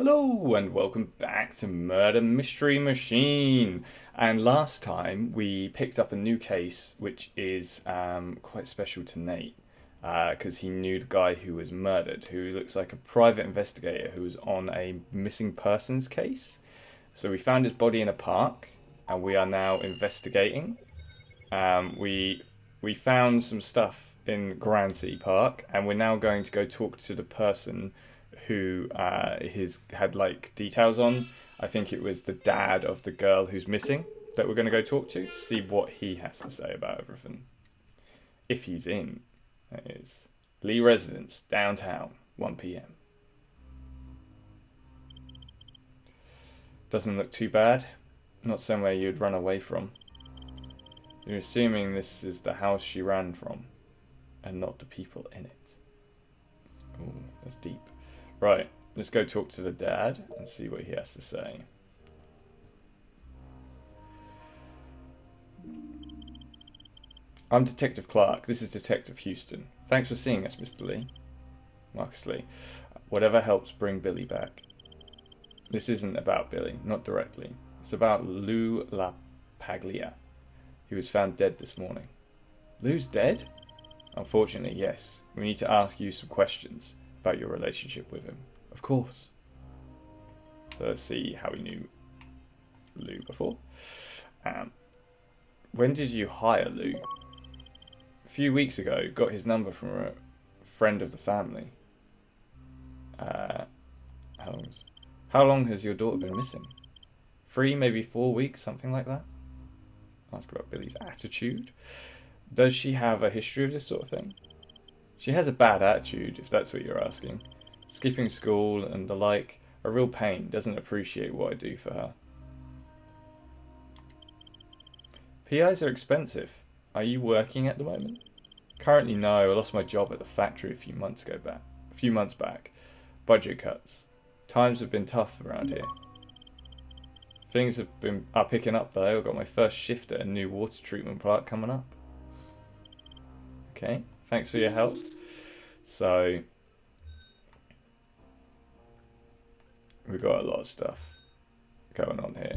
Hello and welcome back to Murder Mystery Machine. And last time we picked up a new case which is quite special to Nate because he knew the guy who was murdered, who looks like a private investigator who was on a missing persons case. So we found his body in a park and we are now investigating. We found some stuff in Gransea Park and we're now going to go talk to the person who his had like details on. I think it was the dad of the girl who's missing that we're going to go talk to see what he has to say about everything. If he's in, that is. Lee Residence, downtown, 1 p.m. Doesn't look too bad. Not somewhere you'd run away from. You're assuming this is the house she ran from, and not the people in it. Oh, that's deep. Right, let's go talk to the dad and see what he has to say. I'm Detective Clark. This is Detective Houston. Thanks for seeing us, Mr. Lee. Marcus Lee. Whatever helps bring Billy back. This isn't about Billy, not directly. It's about Lou LaPaglia. He was found dead this morning. Lou's dead? Unfortunately, yes. We need to ask you some questions about your relationship with him. Of course. So let's see how we knew Lou before. When did you hire Lou? A few weeks ago. Got his number from a friend of the family. How long has your daughter been missing? 3, maybe 4 weeks, something like that. Ask about Billy's attitude. Does she have a history of this sort of thing? She has a bad attitude, if that's what you're asking. Skipping school and the like, a real pain, doesn't appreciate what I do for her. PIs are expensive. Are you working at the moment? Currently no, I lost my job at the factory a few months back. Budget cuts. Times have been tough around here. Things are picking up though. I've got my first shift at a new water treatment plant coming up. Okay, thanks for your help. So we've got a lot of stuff going on here.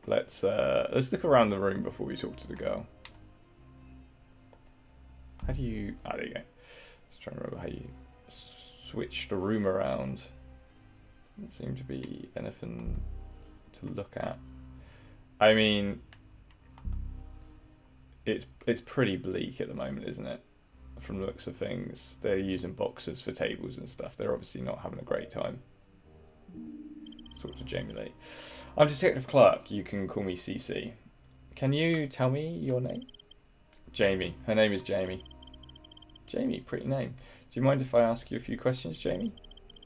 Let's look around the room before we talk to the girl. How do you? There you go. Just trying to remember how you switch the room around. Doesn't seem to be anything to look at. I mean, it's pretty bleak at the moment, isn't it? From the looks of things, they're using boxes for tables and stuff. They're obviously not having a great time. Let's talk to Jamie Lee. I'm Detective Clark. You can call me CC. Can you tell me your name? Jamie. Her name is Jamie. Jamie, pretty name. Do you mind if I ask you a few questions, Jamie?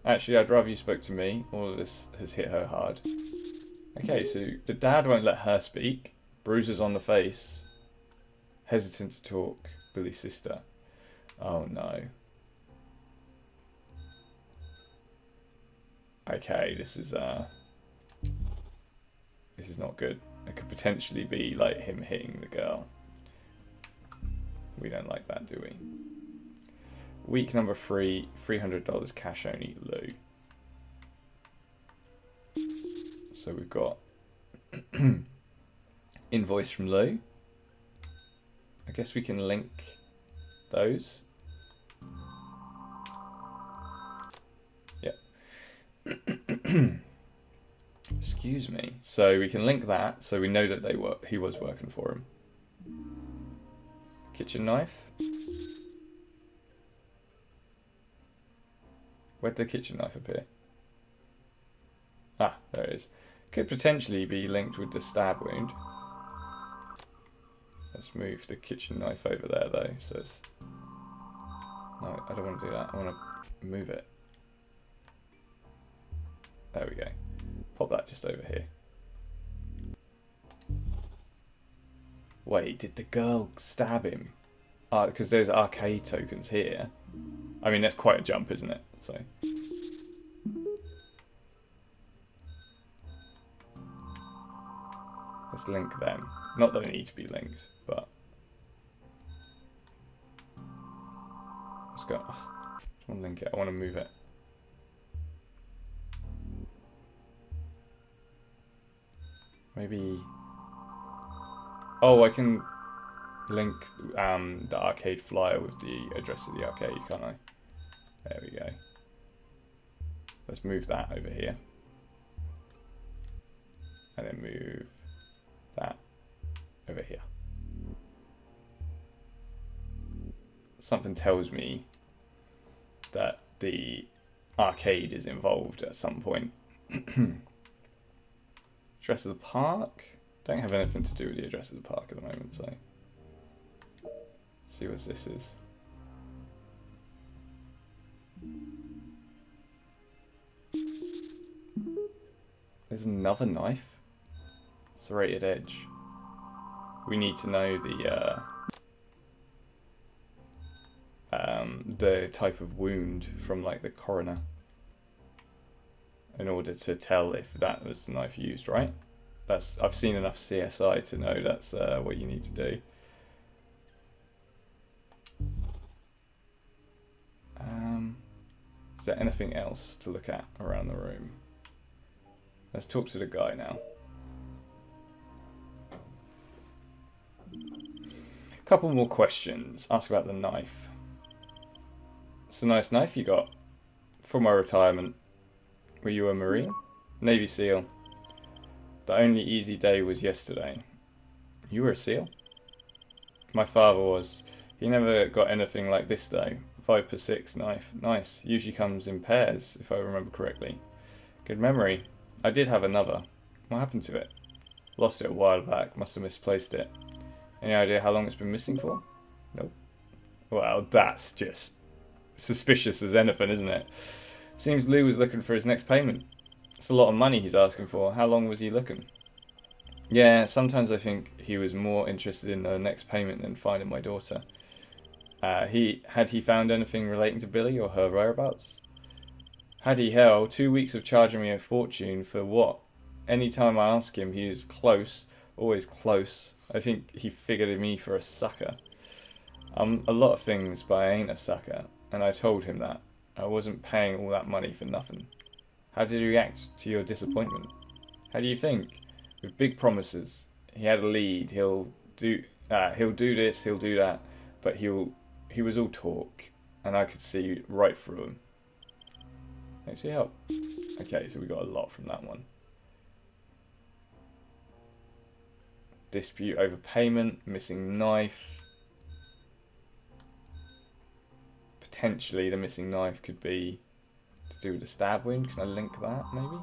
Actually, I'd rather you spoke to me. All of this has hit her hard. Okay, so the dad won't let her speak. Bruises on the face. Hesitant to talk. Billy's sister. Oh no. Okay, this is not good. It could potentially be like him hitting the girl. We don't like that, do we? Week number 3, $300 cash only, Lou. So we've got invoice from Lou. I guess we can link those. Yeah. Excuse me. So we can link that, so we know that he was working for him. Kitchen knife. Where'd the kitchen knife appear? Ah, there it is. Could potentially be linked with the stab wound. Let's move the kitchen knife over there though. So it's... No, I don't want to do that. I want to move it. There we go. Pop that just over here. Wait, did the girl stab him? Because there's arcade tokens here. I mean, that's quite a jump, isn't it? So... let's link them. Not that they need to be linked, but... let's go. I want to link it. I want to move it. Maybe... Oh, I can link the arcade flyer with the address of the arcade, can't I? There we go. Let's move that over here. And then move that over here. Something tells me that the arcade is involved at some point. Address of the park? Don't have anything to do with the address of the park at the moment, so... See what this is. There's another knife. Serrated edge. We need to know the type of wound from like the coroner in order to tell if that was the knife used, right? I've seen enough CSI to know that's what you need to do. Is there anything else to look at around the room? Let's talk to the guy now. Couple more questions. Ask about the knife. It's a nice knife you got for my retirement. Were you a Marine? Navy SEAL. The only easy day was yesterday. You were a SEAL? My father was. He never got anything like this though. 5x6 knife. Nice. Usually comes in pairs, if I remember correctly. Good memory. I did have another. What happened to it? Lost it a while back. Must have misplaced it. Any idea how long it's been missing for? Nope. Well, that's just suspicious as anything, isn't it? Seems Lou was looking for his next payment. It's a lot of money he's asking for. How long was he looking? Yeah, sometimes I think he was more interested in the next payment than finding my daughter. Had he found anything relating to Billy or her whereabouts? Had he hell, 2 weeks of charging me a fortune for what? Anytime I ask him, he is close, always close. I think he figured me for a sucker. I'm a lot of things, but I ain't a sucker, and I told him that. I wasn't paying all that money for nothing. How did he react to your disappointment? How do you think? With big promises, he had a lead. He'll do this, he'll do that, but he was all talk, and I could see right through him. Thanks for your help. Okay, so we got a lot from that one. Dispute over payment, missing knife. Potentially the missing knife could be to do with a stab wound. Can I link that, maybe?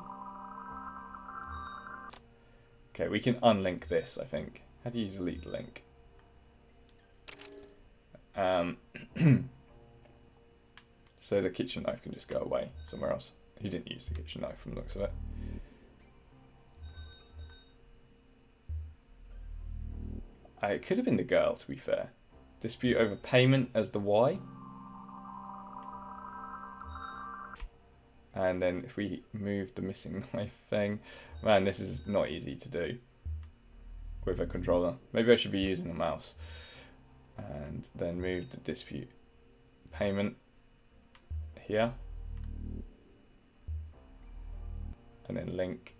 Okay, we can unlink this, I think. How do you delete the link? So the kitchen knife can just go away somewhere else. He didn't use the kitchen knife from the looks of it. It could have been the girl, to be fair. Dispute over payment as the Y. And then if we move the missing knife thing... Man, this is not easy to do with a controller. Maybe I should be using a mouse. And then move the dispute payment here. And then link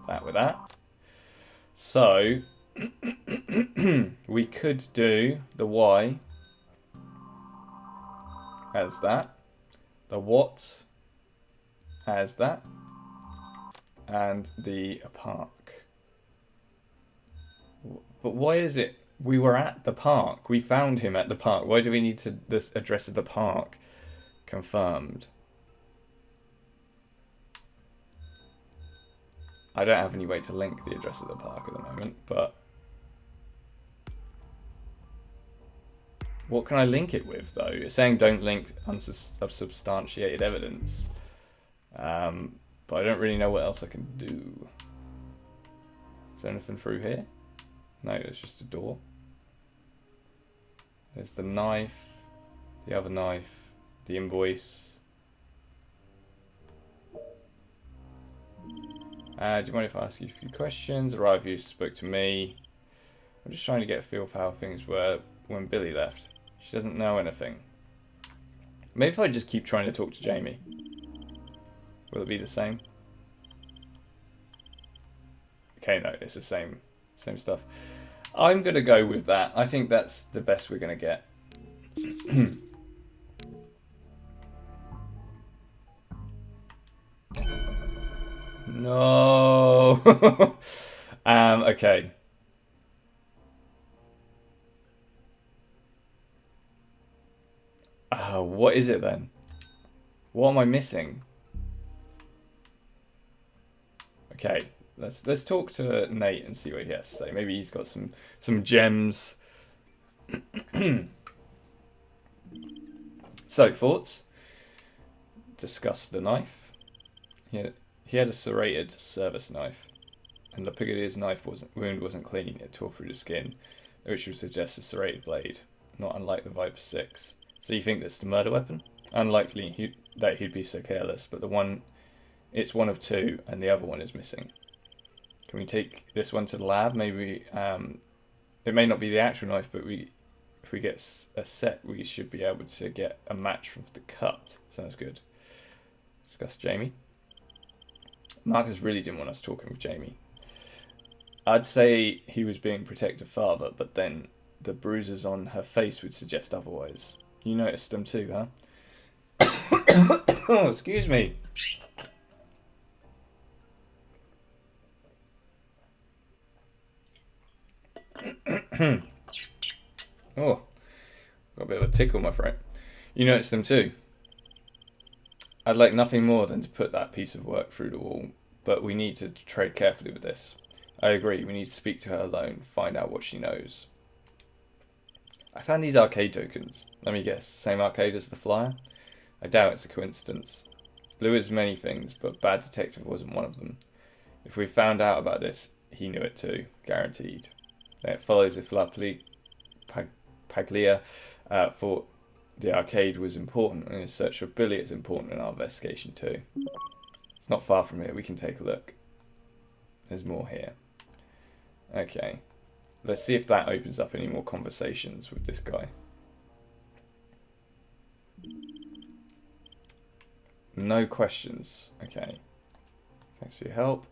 that with that. So, we could do the Y as that, the what as that, and the park. But why is it we were at the park? We found him at the park. Why do we need to this address of the park confirmed? I don't have any way to link the address of the park at the moment, but what can I link it with, though? It's saying don't link unsubstantiated evidence, but I don't really know what else I can do. Is there anything through here? No, there's just a door. There's the knife, the other knife, the invoice. Do you mind if I ask you a few questions? A rival who spoke to me. I'm just trying to get a feel for how things were when Billy left. She doesn't know anything. Maybe if I just keep trying to talk to Jamie. Will it be the same? Okay, no, it's the same stuff. I'm gonna go with that. I think that's the best we're gonna get. No. Okay. What is it then? What am I missing? Okay, let's talk to Nate and see what he has to say. Maybe he's got some gems. So, thoughts? Discuss the knife. He had a serrated service knife, and Lepigodia's wound wasn't clean. It tore through the skin, which would suggest a serrated blade, not unlike the Viper 6. So you think that's the murder weapon? Unlikely that he'd be so careless, but it's one of two, and the other one is missing. Can we take this one to the lab? Maybe it may not be the actual knife, but if we get a set, we should be able to get a match from the cut. Sounds good. Discuss Jamie. Marcus really didn't want us talking with Jamie. I'd say he was being protective father, but then the bruises on her face would suggest otherwise. You noticed them too, huh? Oh, excuse me. Oh, got a bit of a tickle, my friend. You noticed them too. I'd like nothing more than to put that piece of work through the wall, but we need to trade carefully with this. I agree, we need to speak to her alone, find out what she knows. I found these arcade tokens. Let me guess, same arcade as the flyer? I doubt it's a coincidence. Lou is many things, but Bad Detective wasn't one of them. If we found out about this, he knew it too, guaranteed. It follows if La Paglia thought the arcade was important, and his search for Billy is important in our investigation too. It's not far from here, we can take a look. There's more here. Okay. Let's see if that opens up any more conversations with this guy. No questions. Okay. Thanks for your help.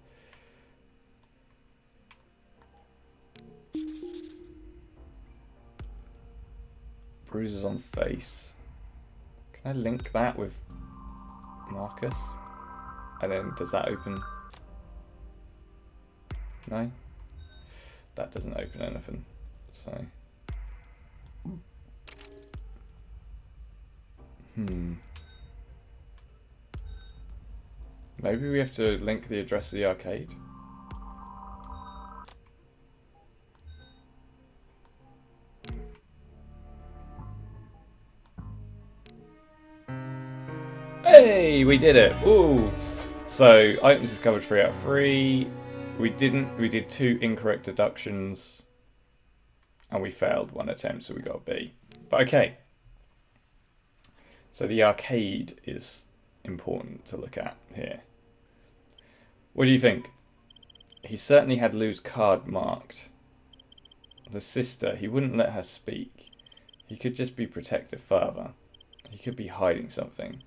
Bruises on face. Can I link that with Marcus? And then does that open? No? That doesn't open anything. So. Maybe we have to link the address of the arcade. Hey, we did it! Ooh! So, items discovered 3 out of 3. We did 2 incorrect deductions. And we failed 1 attempt, so we got a B. But okay. So the arcade is important to look at here. What do you think? He certainly had Lou's card marked. The sister, he wouldn't let her speak. He could just be protective father. He could be hiding something.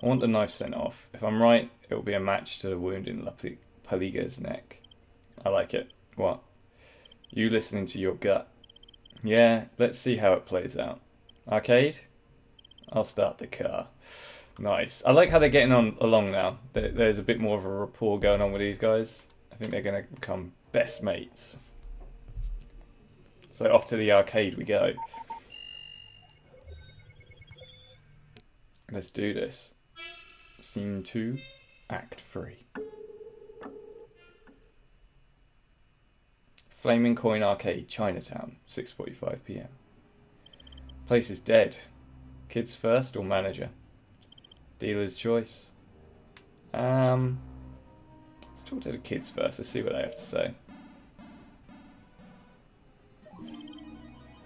I want the knife sent off. If I'm right, it will be a match to the wound in Paliga's neck. I like it. What? You listening to your gut? Yeah, let's see how it plays out. Arcade? I'll start the car. Nice. I like how they're getting on along now. There's a bit more of a rapport going on with these guys. I think they're going to become best mates. So off to the arcade we go. Let's do this. Scene 2, Act 3. Flaming Coin Arcade, Chinatown, 6:45 PM. Place is dead. Kids first or manager? Dealer's choice. Let's talk to the kids first. Let's see what they have to say.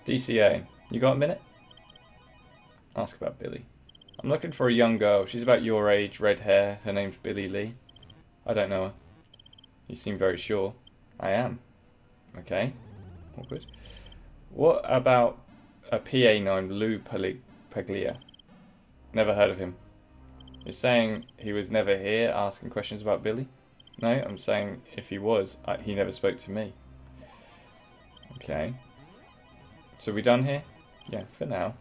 DCA, you got a minute? Ask about Billy. I'm looking for a young girl. She's about your age, red hair. Her name's Billy Lee. I don't know her. You seem very sure. I am. Okay. Awkward. What about a PA named Lou Paglia? Never heard of him. You're saying he was never here asking questions about Billy? No, I'm saying if he was, he never spoke to me. Okay. So we done here? Yeah, for now.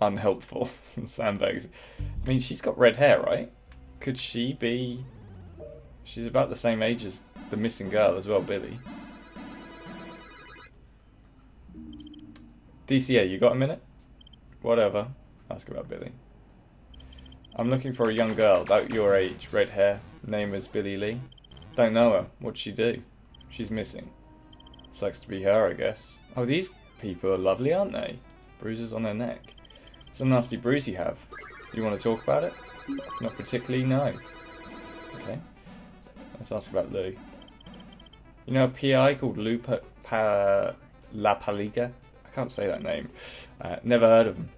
Unhelpful. Sandbags. I mean, she's got red hair, right? Could she be... She's about the same age as the missing girl as well, Billy. DCA, you got a minute? Whatever. Ask about Billy. I'm looking for a young girl about your age, red hair. Name is Billy Lee. Don't know her. What'd she do? She's missing. Sucks to be her, I guess. Oh, these people are lovely, aren't they? Bruises on her neck. It's a nasty bruise you have. You want to talk about it? Not particularly, no. Okay. Let's ask about Lou. You know a PI called Lou La Paliga? I can't say that name. Never heard of him.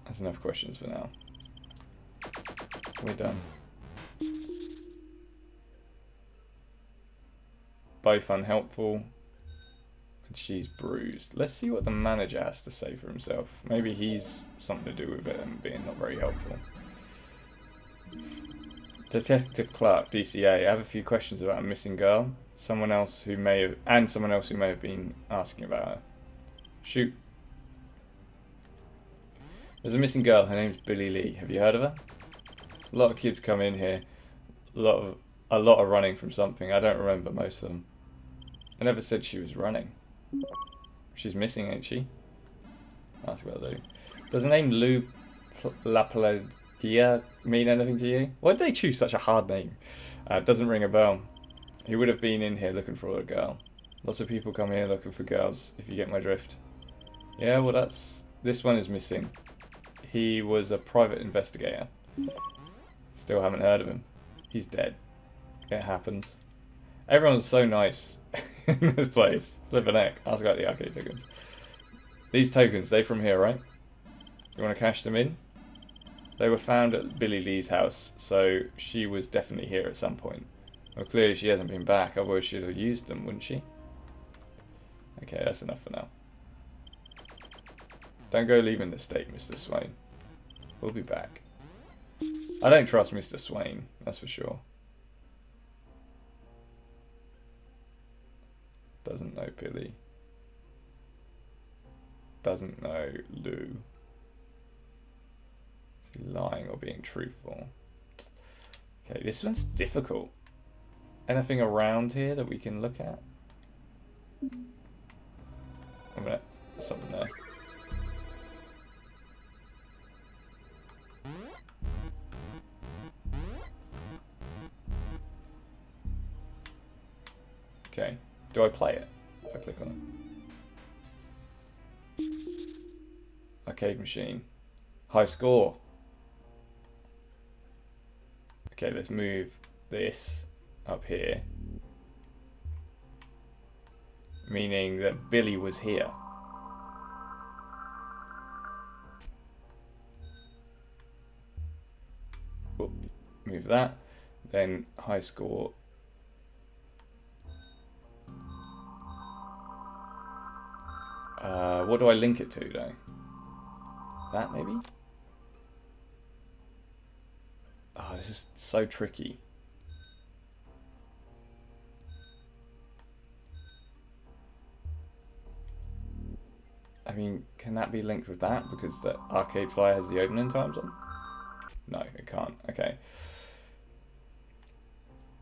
That's enough questions for now. We're done. Both unhelpful. And she's bruised. Let's see what the manager has to say for himself. Maybe he's something to do with it and being not very helpful. Detective Clark, DCA. I have a few questions about a missing girl. Someone else who may have been asking about her. Shoot. There's a missing girl. Her name's Billy Lee. Have you heard of her? A lot of kids come in here. A lot of running from something. I don't remember most of them. I never said she was running. She's missing, ain't she? Ask about Lou. Does the name Lou Lapalagia mean anything to you? Why did they choose such a hard name? Doesn't ring a bell. He would have been in here looking for a girl. Lots of people come here looking for girls, if you get my drift. Yeah, well this one is missing. He was a private investigator. Still haven't heard of him. He's dead. It happens. Everyone's so nice in this place. Flip an egg. Ask about the arcade tokens. These tokens, they from here, right? You want to cash them in? They were found at Billy Lee's house, so she was definitely here at some point. Well, clearly she hasn't been back, otherwise she'd have used them, wouldn't she? Okay, that's enough for now. Don't go leaving the state, Mr. Swain. We'll be back. I don't trust Mr. Swain, that's for sure. Doesn't know Billy. Doesn't know Lou. Is he lying or being truthful? Okay, this one's difficult. Anything around here that we can look at? A minute, there's something there. Okay, do I play it if I click on it? Arcade machine. High score. Okay, let's move this up here. Meaning that Billy was here. Oop, move that. Then high score. What do I link it to though? That maybe? Oh, this is so tricky. I mean, can that be linked with that? Because the Arcade Flyer has the opening times on? No, it can't. Okay.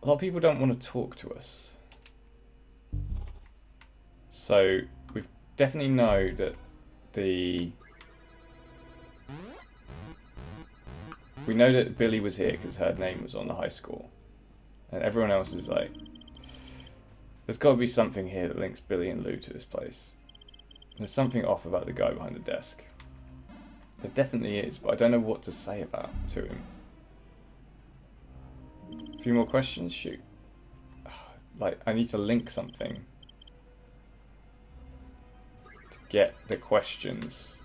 A lot of people don't want to talk to us. So, we definitely know that we know that Billy was here because her name was on the high score. And everyone else is like, there's got to be something here that links Billy and Lou to this place. There's something off about the guy behind the desk. There definitely is, but I don't know what to say to him. A few more questions? Shoot. Like, I need to link something to get the questions.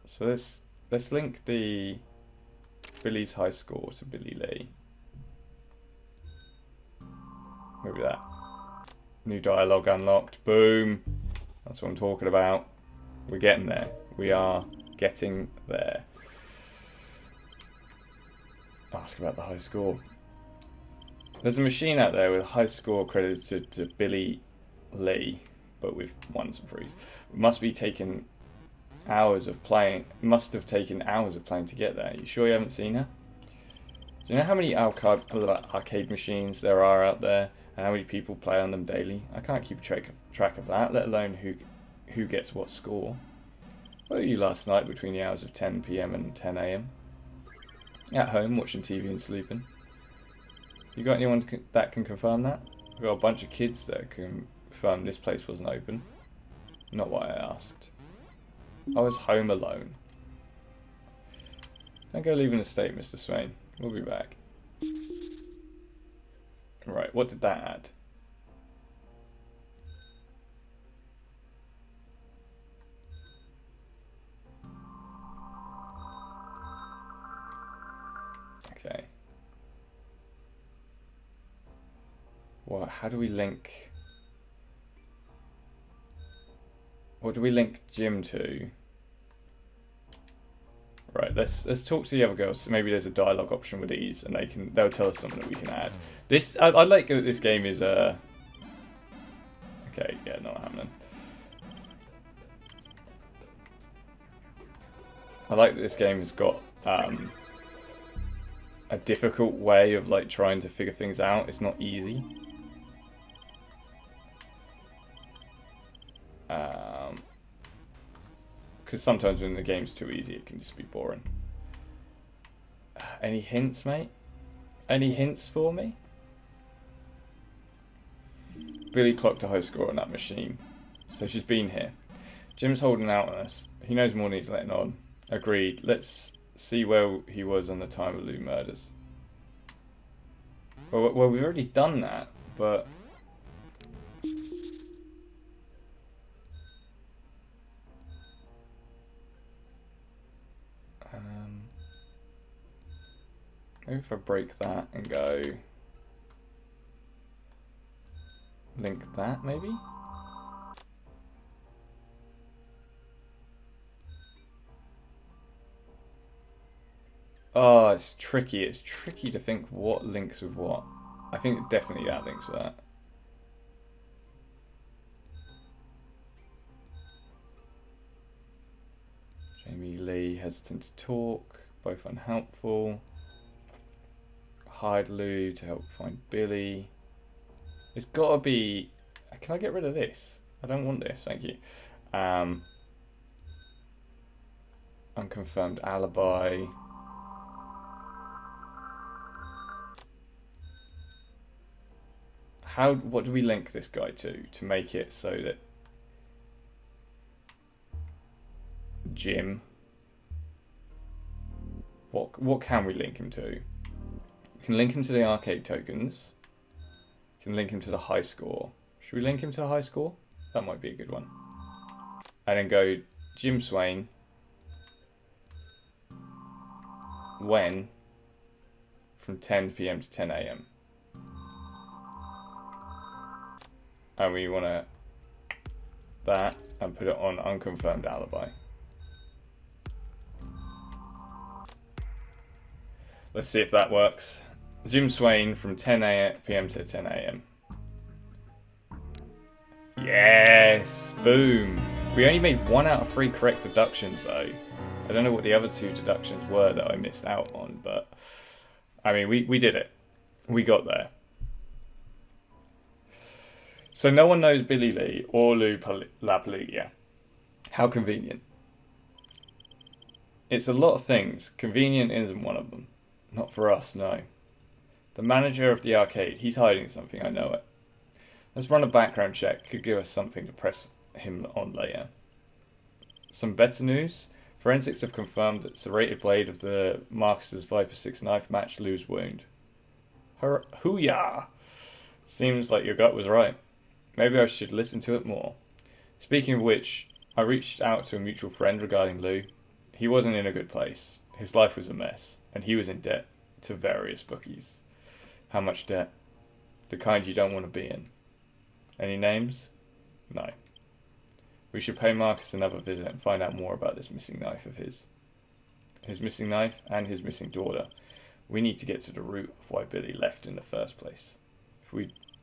So let's link the Billy's high score to Billy Lee. Maybe that. New dialogue unlocked. Boom. That's what I'm talking about. We're getting there. We are getting there. ask about the high score. There's a machine out there with a high score credited to Billy Lee, but with ones and threes. It must have taken hours of playing to get there. You sure you haven't seen her? Do you know how many arcade machines there are out there, and how many people play on them daily? I can't keep track of that, let alone who gets what score. Where were you last night between the hours of 10 PM and 10 AM? At home, watching TV and sleeping. You got anyone that can confirm that? I've got a bunch of kids that can confirm this place wasn't open. Not what I asked. I was home alone. Don't go leaving the state, Mr. Swain. We'll be back. Right, what did that add? Okay. Well, how do we link? What do we link Jim to? Right, let's talk to the other girls. So maybe there's a dialogue option with these, and they'll tell us something that we can add. This I like that this game is okay, yeah, not happening. I like that this game has got a difficult way of like trying to figure things out. It's not easy. Because sometimes when the game's too easy, it can just be boring. Any hints, mate? Any hints for me? Billy clocked a high score on that machine, so she's been here. Jim's holding out on us. He knows more than he's letting on. Agreed. Let's see where he was on the time of Lou murders. Well, we've already done that, but... maybe if I break that and go... link that, maybe? Oh, it's tricky. It's tricky to think what links with what. I think definitely that links with that. Jamie Lee hesitant to talk. Both unhelpful. Hide Lou to help find Billy. It's gotta be... Can I get rid of this? I don't want this, thank you. Unconfirmed alibi. What do we link this guy to make it so that Jim... What can we link him to? We can link him to the arcade tokens. We can link him to the high score. Should we link him to the high score? That might be a good one. And then go Jim Swain. When? From 10 PM to 10 AM. And we want to that and put it on unconfirmed alibi. Let's see if that works. Jim Swain from 10 PM to 10 AM. Yes! Boom! We only made 1 out of 3 correct deductions though. I don't know what the other 2 deductions were that I missed out on, but I mean, we did it. We got there. So no one knows Billy Lee or Lou LaPaglia. How convenient. It's a lot of things. Convenient isn't one of them. Not for us, no. The manager of the arcade, he's hiding something, I know it. Let's run a background check. Could give us something to press him on later. Some better news. Forensics have confirmed that serrated blade of the Marcus's Viper 6 knife matched Lou's wound. Hoo-yah! Seems like your gut was right. Maybe I should listen to it more. Speaking of which, I reached out to a mutual friend regarding Lou. He wasn't in a good place. His life was a mess, and he was in debt to various bookies. How much debt? The kind you don't want to be in. Any names? No. We should pay Marcus another visit and find out more about this missing knife of his. His missing knife and his missing daughter. We need to get to the root of why Billy left in the first place.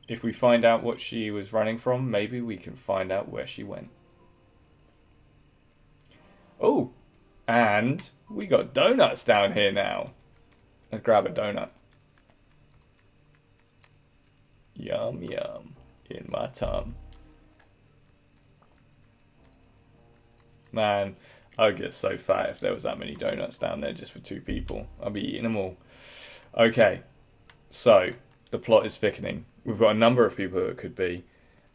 If we find out what she was running from, maybe we can find out where she went. Oh, and we got donuts down here now. Let's grab a donut. Yum, yum. In my tum. Man, I would get so fat if there was that many donuts down there just for 2 people. I'd be eating them all. Okay, so the plot is thickening. We've got a number of people it could be,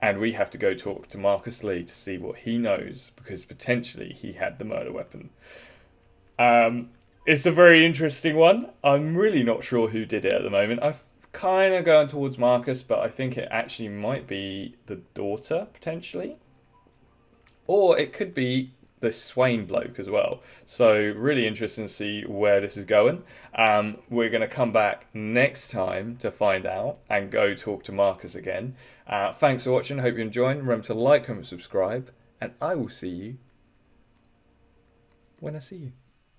and we have to go talk to Marcus Lee to see what he knows, because potentially he had the murder weapon. It's a very interesting one. I'm really not sure who did it at the moment. I've kind of going towards Marcus, but I think it actually might be the daughter, potentially. Or it could be the Swain bloke as well. So really interesting to see where this is going. We're going to come back next time to find out and go talk to Marcus again. Thanks for watching. Hope you're enjoying. Remember to like, comment, subscribe, and I will see you when I see you.